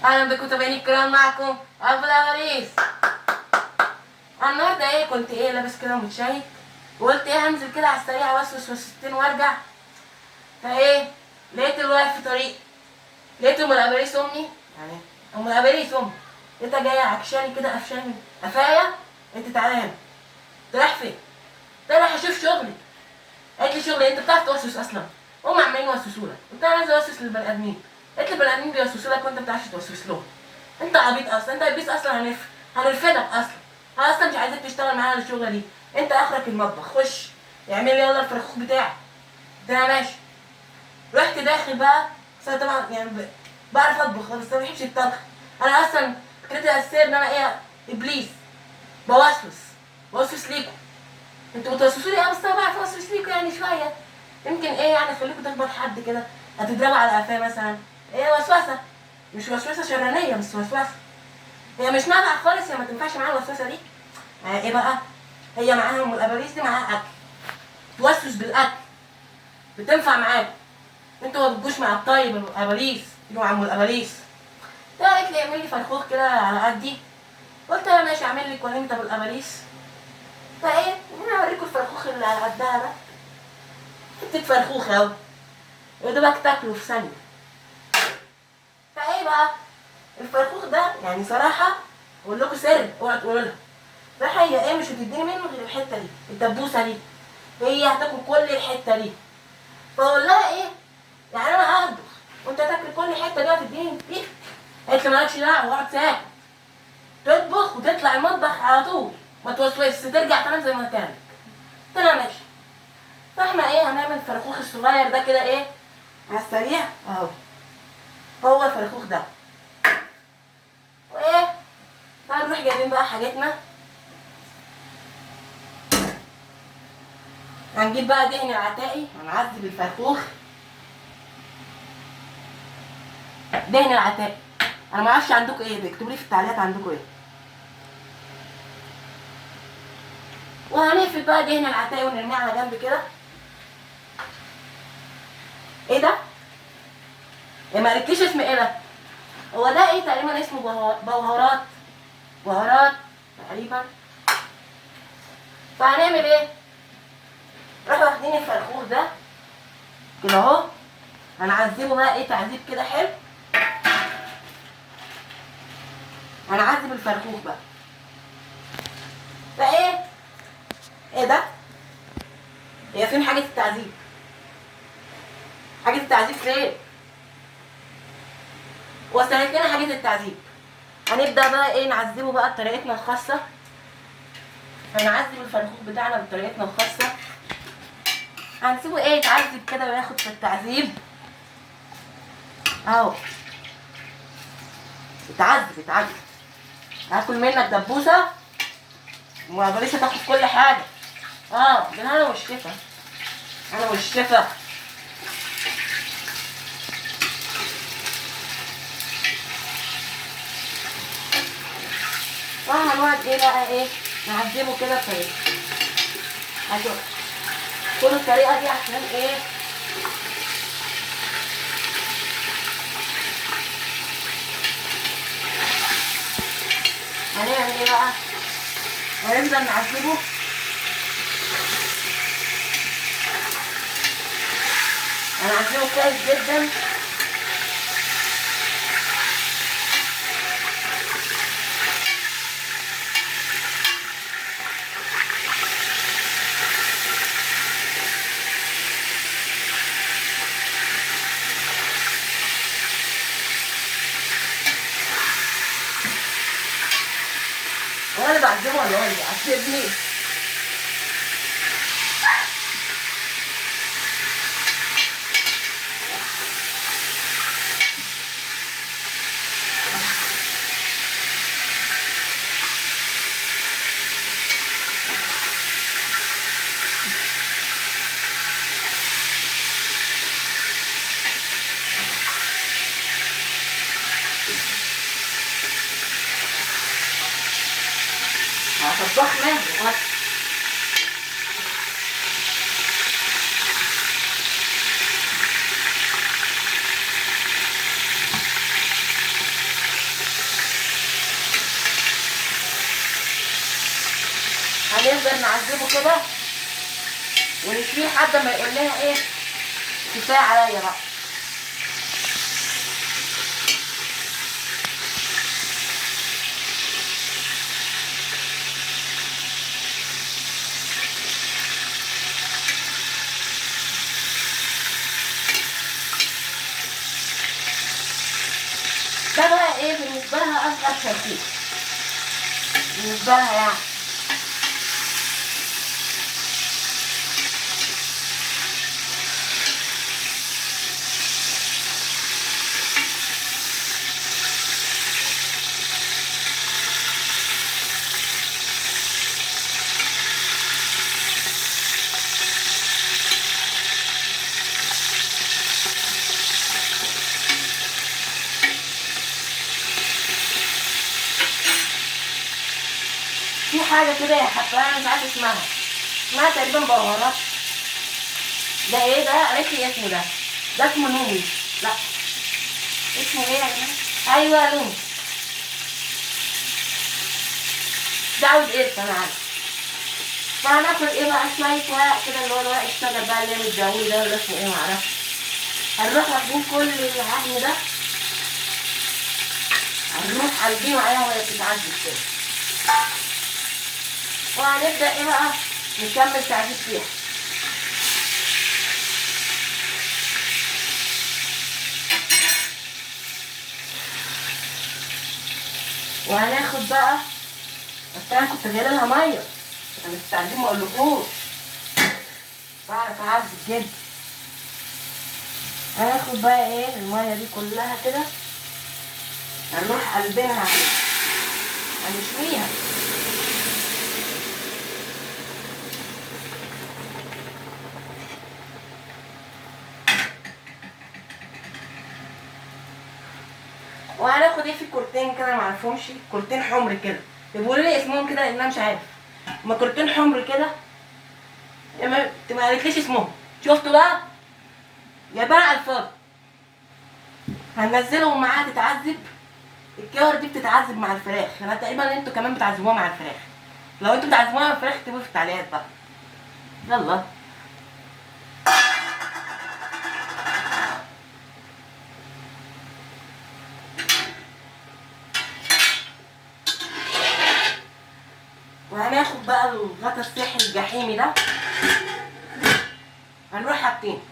اهلا بكم متابعيني الكرام، معكم ابو العريس. النهارده كنت لابس كده ومتشيك، وقلت هنزل كده على السريع اوسوس وسوستين وارجع. لقيت الواقف في طريق، لقيت ام العريس امي، يعني ام العريس امي، لقيتها جايه عكشاني كده قفشاني قفايا. انت تعالى هنا. انت رايح فين؟ قلت لها رايح اشوف شغلي. قالت لي شغلي؟ انت بتعرف توسوس اصلا؟ هم عمالين يوسوسوا لك. قلت لها انا عايزه اوسوس للبني ادمين. قالت لي البني ادمين بيوسوسوا لك وانت ما بتعرفش توسوس لهم. انت عبيط اصلا، انت ابليس اصلا، هنرفدك اصلا. انا اصلا مش عايزاك تشتغل معانا الشغله دي. انت اخرك المطبخ، خش اعمل لي يلا الفرخوخ بتاعك. قلت لها ماشي. رحت داخل بقى، بس انا طبعا يعني بعرف اطبخ بس ما بحبش الطبخ. انا اصلا فكرتي الاساسيه ان انا ابليس بوسوس ليكم. انتوا بتوسوسوا لي بس انا بعرف اوسوس ليكم يعني شويه. يمكن يعني اخليكم تخبط حد كده، هتضربوا على قفاه مثلا. وسوسه، مش وسوسه شرانيه بس وسوسه. هي مش نافعه خالص، هي ما تنفعش معاها الوسوسه دي. ايه بقى؟ هي معاها ام الاباريس دي، معاها اكل، توسوس بالاكل، بتنفع معاكم. انتوا ما بتجوش مع الطيب الاباريس، تيجوا مع ام الاباريس. قالت لي اعمل لي فرخوخ كده على قدي. قلت لها ماشي، اعمل لك وليمه ابو الاباريس. انا اوريكم الفرخوخ اللي على قدها ده. حته فرخوخ اهو، يا دوبك تاكله في ثانيه. بقى الفرخوخ ده يعني صراحه اقول لكم سر، اوعوا تقولوا لها. صراحه هي مش هتديني منه غير الحته دي، الدبوسه دي. هي هتاكل كل الحته دي. فاقول لها يعني انا هطبخ وانت هتاكل كل الحته دي وهتديني فيه؟ قالت لي مالكش دعوه، اقعد ساكت. تطبخ وتطلع المطبخ على طول، ما توسوسش، ترجع تنام زي ما كانت. قلت لها ماشي. فاحنا هنعمل الفرخوخ الصغير ده كده على السريع اهو. هو الفرخوخ ده هنروح جايبين بقى حاجتنا. هنجيب بقى دهن العتاقي، هنعذب الفرخوخ. دهن العتاقي انا ما اعرفش عندكم بيكتبوا لي في التعليقات عندكم وهنقفل بقى دهن العتاقي ونرميه على جنب كده. ده؟ ما قالتليش اسم ده؟ هو ده تقريبا اسمه بهارات تقريبا. فهنعمل نروح واخدين الفرخوخ ده كده اهو، هنعذبه بقى تعذيب كده حلو. هنعذب الفرخوخ بقى. ده؟ هي فين حاجة التعذيب؟ حاجة التعذيب فين؟ وصلت لنا حاجة التعذيب. هنبدأ بقى نعذبه بقى بطريقتنا الخاصة. هنعذب الفرخوخ بتاعنا بطريقتنا الخاصة. هنسيبه يتعذب كده وياخد في التعذيب اهو. اتعذب. هاكل منك دبوسة وما بلاش تاخد كل حاجة. بالهنا والشفا، انا والشفا. وهنقعد بقى نعذبه كده بطريقة. كل الطريقة دي عشان هنعمل بقى؟ هنفضل نعذبه. هنعذبه كويس جدا. وانا بعذبه ولا هو اللي بيعذبني؟ هطبخ ماهي. نفضل نعذبه كده ونشويه لحد ما يقول لنا ايه كفايه عليا بقى. ده بقى ايه بالنسبه لها اصغر ترتيب بالنسبه لها يعني. في حاجه كده يا حبايه انا مش عارفه اسمها تقريبا بهارات. ده ايه ده؟ قالت لي اسمه ده اسمه نومي. لا اسمه ايه يا جماعه؟ ايوه نومي. ده عاوز قرف انا عارفه. فهناخد ايه بقى شويه ورق كده اللي هو الورق الشجر بقى اللي هي متجوي ده ولا اسمه ايه معرفش. هنروح واخدين كل العجن ده هنروح قلبينه عليها وهي بتتعذب كده. وهنبدأ ايه بقى نكمل تعذيب فيها. وهناخد بقى بس انا كنت جايله لها ميه انا التعذيب ما اقولكوش بعرف اعذب جدا. هناخد بقى ايه الميه دي كلها كده هنروح قلبينها هنشويها. وهناخد ايه في كورتين كده معرفهمش كورتين حمر كده بيقولوا لي اسمهم كده لان انا مش عارف. هما كورتين حمر كده ما قالتليش اسمهم. شفتوا بقى جايبها على الفاضي. هننزلهم معاها تتعذب. الكور دي بتتعذب مع الفراخ. انا تقريبا انتوا كمان بتعذبوها مع الفراخ. لو انتوا بتعذبوها مع الفراخ اكتبوا في التعليقات بقى. يلا وهناخد بقى الغطا السحري الجحيمي ده هنروح حاطينه.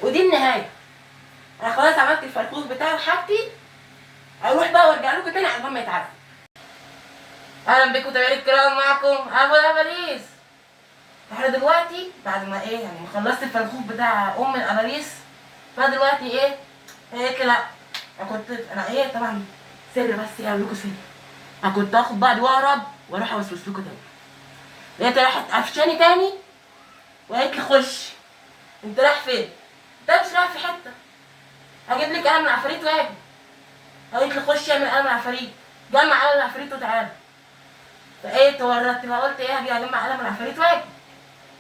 ودي النهايه. انا خلاص عملت الفرفوش بتاعي وحاجتي. اروح بقى وارجع لكم تاني على ما يتعذب. اهلا بكم تابعين الكرام معكم ابو الاباليس. احنا دلوقتي بعد ما ايه يعني خلصت الفرفوش بتاع ام الاباليس فدلوقتي ايه قالت لي لا انا ايه طبعا سر بس اقول لكم سر. انا كنت اخد بعضي واهرب واروح اوسوس لكم تاني. لقيت راحت قفشاني تاني وقالت لي خش. انت رايح فين؟ انت مش رايح في حته. هجيب لك قلم العفاريت واجي. قالت لي خش اعمل قلم العفاريت. جمع قلم العفاريت وتعالى. فايه تورطت بقى قلت ايه هاجي اجمع قلم العفاريت واجي.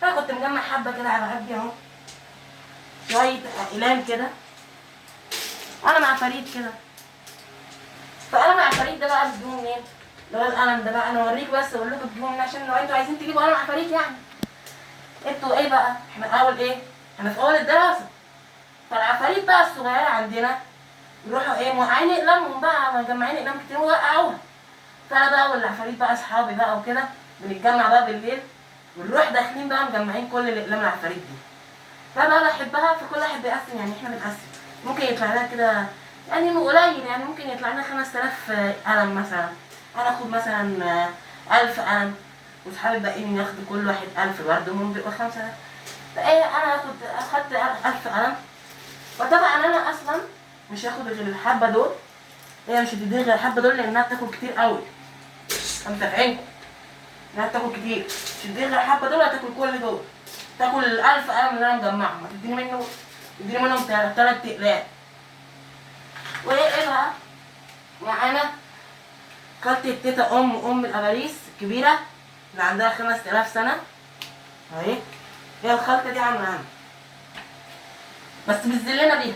فكنت مجمع حبه كده على قدي اهو. شويه اقلام كده. قلم عفاريت كده. فقلم العفاريت ده بقى بتجيبوه منين؟ اللي هو القلم ده بقى انا اوريك بس اقول لكم تجيبوه منين عشان لو انتوا عايزين تجيبوا قلم عفاريت يعني. انتوا ايه بقى؟ احنا اول ايه؟ احنا في اول الدراسه. فالعفاريت بقى الصغيره عندنا يروحوا ايه موقعين اقلامهم بقى مجمعين اقلام كتير ووقعوها. فانا بقى والعفاريت بقى اصحابي بقى وكده بنتجمع بقى بالليل ونروح داخلين بقى مجمعين كل الاقلام العفاريت دي. فبقى بحبها فكل واحد بيقسم يعني احنا بنقسم. ممكن يطلع لنا كده يعني قليل يعني ممكن يطلع لنا 5000 قلم مثلا. انا اخد مثلا 1000 قلم واصحابي الباقيين ياخدوا كل واحد 1000 برضه هم بيبقوا 5000. فايه انا اخدت 1000 قلم. وطبعا انا اصلا مش هاخد غير الحبه دول. هي مش هتديني غير الحبه دول لانها بتاكل كتير قوي. انا متابعينكم انها بتاكل كتير. مش هتديني غير الحبه دول هتاكل كل دول. تاكل ال1000 قلم اللي انا مجمعهم تديني منهم 3 اقلام. وايه بقى؟ معانا خالتي التيتا ام الاباليس الكبيره اللي عندها 5000 سنه اهي. هي الخلطه دي عامله بس بتذلنا بيها.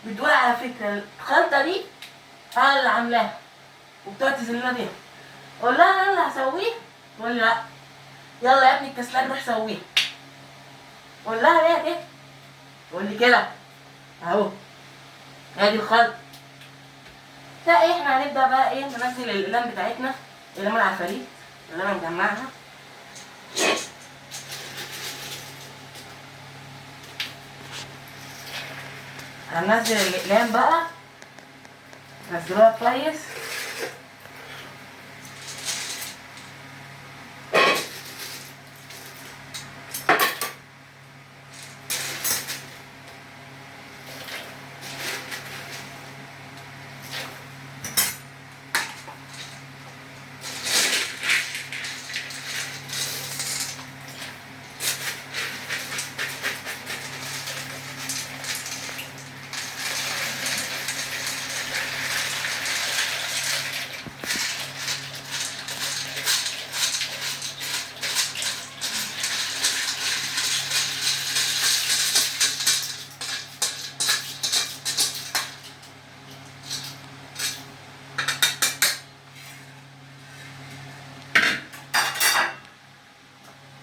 بتقول على فكره الخلطه دي انا اللي عاملاها وبتقعد تذلنا بيها. اقول لها انا اللي هسويه، تقول لي لا، يلا يا ابني الكسلان روح سويه. اقول لها ليه كده؟ تقول لي كده اهو، ادي الخلط. فايه احنا هنبدا بقى ايه، ننزل الاقلام بتاعتنا، اقلام العفاريت اللي انا مجمعها. هننزل الاقلام بقى، نزلوها كويس.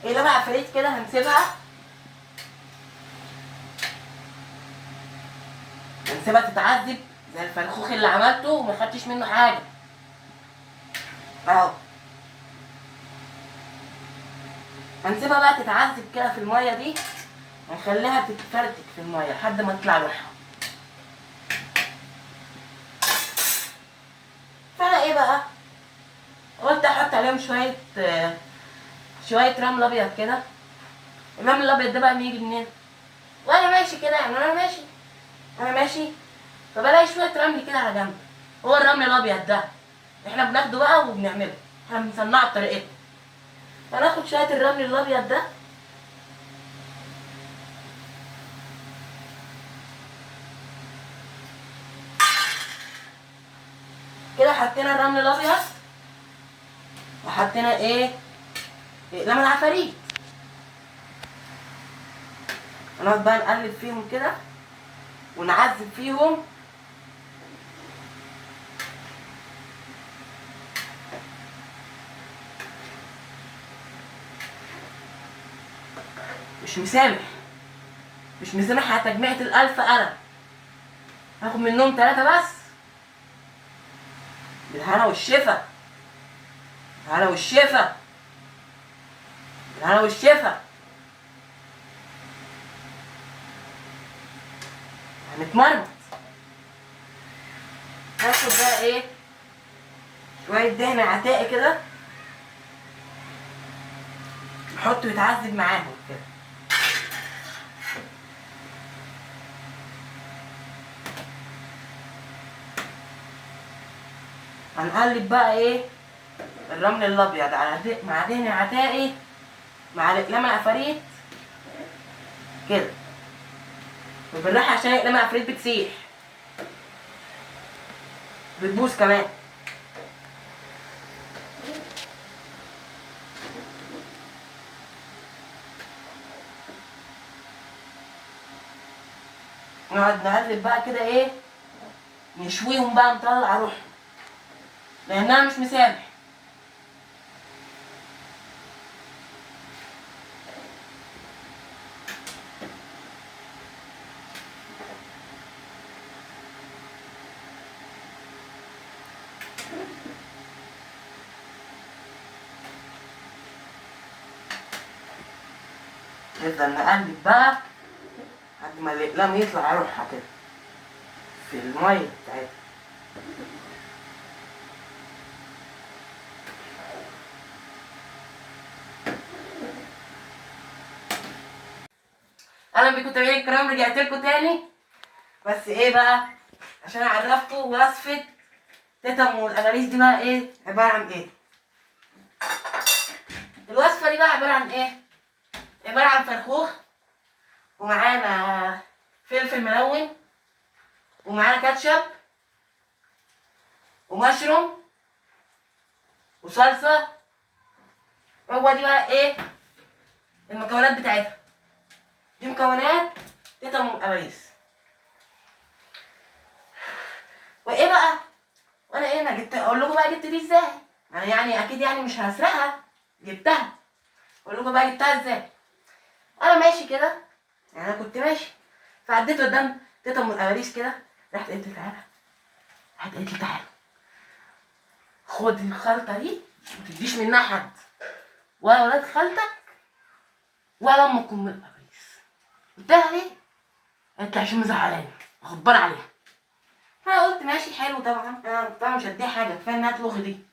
اقلام عفاريت كده هنسيبها تتعذب زي الفرخوخ اللي عملته وما خدتش منه حاجه اهو. هنسيبها بقى تتعذب كده في الميه دي، ونخليها تتفرتك في الميه لحد ما تطلع روحها. فانا ايه بقى، قلت احط عليهم شويه رمل ابيض كده. الرمل الابيض ده بقى بيجي منين؟ وانا ماشي كده، يعني انا ماشي فبلاقي شويه رمل كده على جنب. هو الرمل الابيض ده احنا بناخده بقى وبنعمله، احنا بنصنعه بطريقتنا. فناخد شويه الرمل الابيض ده، كده حطينا الرمل الابيض وحطينا ايه، اقلام العفاريت. ونقعد بقى نقلب فيهم كده ونعذب فيهم. مش مسامح، مش مسامح على تجميعة الألف قلم. هاخد منهم 3 بس، بالهنا والشفا، بالهنا والشفا، بالهنا والشفا. هنتمرمط. هاخد بقى ايه، شوية دهن عتاقي كده، نحطه يتعذب معاهم كده. هنقلب بقى ايه، الرمل الابيض مع دهن عتاقي مع الاقلام العفاريت كده، وبالراحه عشان الاقلام العفاريت بتسيح، بتبوظ كمان. نقعد نقلب بقى كده ايه، نشويهم بقى نطلع روحهم، لان انا مش مسامح. نفضل نقلب بقى لحد ما الاقلام يطلع روحها كده في الميه بتاعتها. اهلا بيكم متابعين الكرام، رجعت لكم تاني. بس ايه بقى، عشان اعرفكم وصفه تيتم والاغاريس دي بقى ايه عباره عن ايه. الوصفه دي بقى عباره عن ايه، عباره عن فرخوخ، ومعانا فلفل ملون، ومعانا كاتشب، ومشروم، وصلصه. هو دي بقى ايه المكونات بتاعتها، دي مكونات تيتم والاغاريس. وايه بقى، وانا ايه، انا جبت اقول لكم بقى جبت دي ازاي. انا يعني اكيد يعني مش هسرقها، جبتها. اقول لكم بقى جبتها ازاي. انا ماشي كده، يعني انا كنت ماشي، فعديت قدام تيتا ام القواريس كده، راحت قالت لي تعالى، راحت قالت لي تعالى خد الخلطه دي ما تديش منها حد، ولا ولاد خالتك ولا امك ام القواريس. قلت لها ليه؟ قالت لي عشان مزعلاني غضبان عليها. فانا قلت ماشي حلو طبعا، انا طبعا مش هديها حاجه، كفايه انها تلغي دي.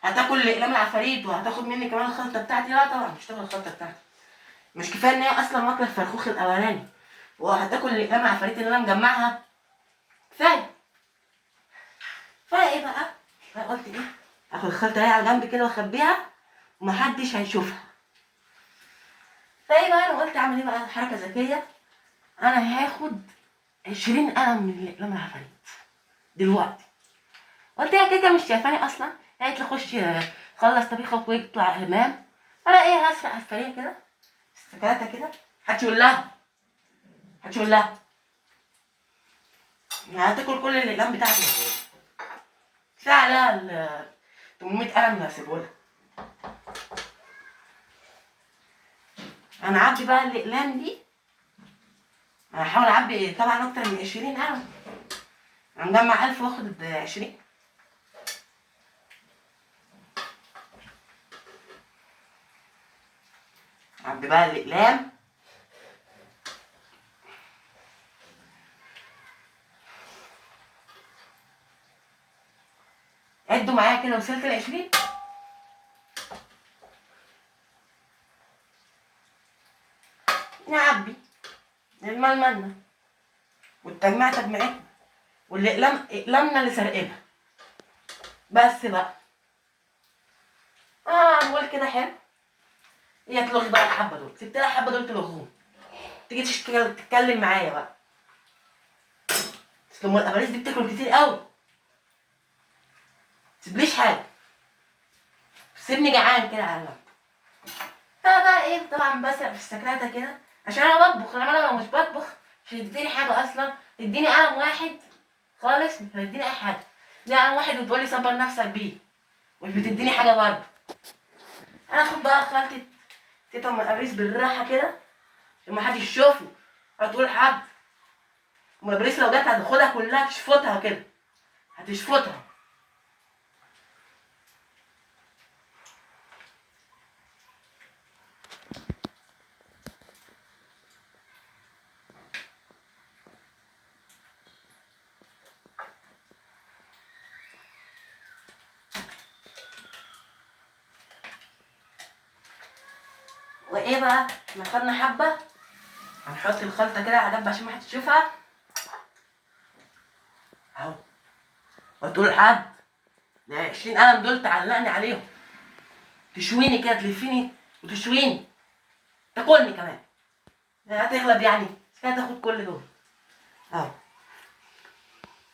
هتاكل اقلام العفاريت وهتاخد مني كمان الخلطه بتاعتي؟ لا طبعا مش تاخد الخلطه بتاعتي، مش كفايه ان هي اصلا واكله الفرخوخ الاولاني وهتاكل الاقلام العفاريت اللي انا مجمعها؟ كفايه. فايه بقى، انا قلت ايه، اخد الخلطه دي على جنب كده واخبيها ومحدش هيشوفها. فايه بقى، انا قلت اعمل ايه بقى، حركه ذكيه، انا هاخد 20 قلم من الاقلام العفاريت دلوقتي. قلت هي كده مش شايفاني اصلا، قالت لي خش خلص طبيخك واطلع امام. انا ايه، هسرق السريع كده استكاتة كده، محدش يقول لها، محدش يقول لها، يعني هتاكل كل الاقلام بتاعتي. كفايه عليها ال 800 قلم اللي هسيبهولها. انا اعبي بقى الاقلام دي، انا هحاول اعبي طبعا اكتر من 20 قلم، انا مجمع 1000 واخد 20. اعبي بقى الاقلام، عدوا معايا كده، وصلت ل 20. نعبي المال مالنا والتجميع تجميعتنا والاقلام اقلامنا اللي سارقينها. بس بقى نقول كده حلو، هي تلغي بقى الحبه دول، سبت لها الحبه دول تلغوهم، تيجي تتكلم معايا بقى. اصل ام الاباريس دي بتاكل كتير قوي، متسيبليش حاجه، سيبني جعان كده على جنب. فبقى ايه، طبعا بسرق في السكرته كده عشان انا بطبخ، انما انا لو مش بطبخ مش هتديني حاجه اصلا، تديني قلم واحد خالص، مش هتديني اي حاجه، دي قلم واحد وتقولي صبر نفسك بيه، مش بتديني حاجه برضه. انا اخد بقى خالتي تيتا ام الابريس بالراحه كده عشان محدش يشوفني، هتقول حد ام الابريس لو جت هتاخدها كلها تشفطها كده، هتشفطها. وايه بقى، احنا خدنا حبه، هنحط الخلطه كده على جنب عشان محدش يشوفها اهو، وتقول حد ده 20 قلم دول تعلقني عليهم، تشويني كده، تلفيني وتشويني، تاكلني كمان، هتغلب يعني، مش كده تاخد كل دول اهو.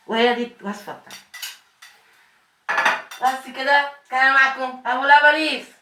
وهي دي الوصفه بتاعتي. بس كده كان معاكم ابو لبليس.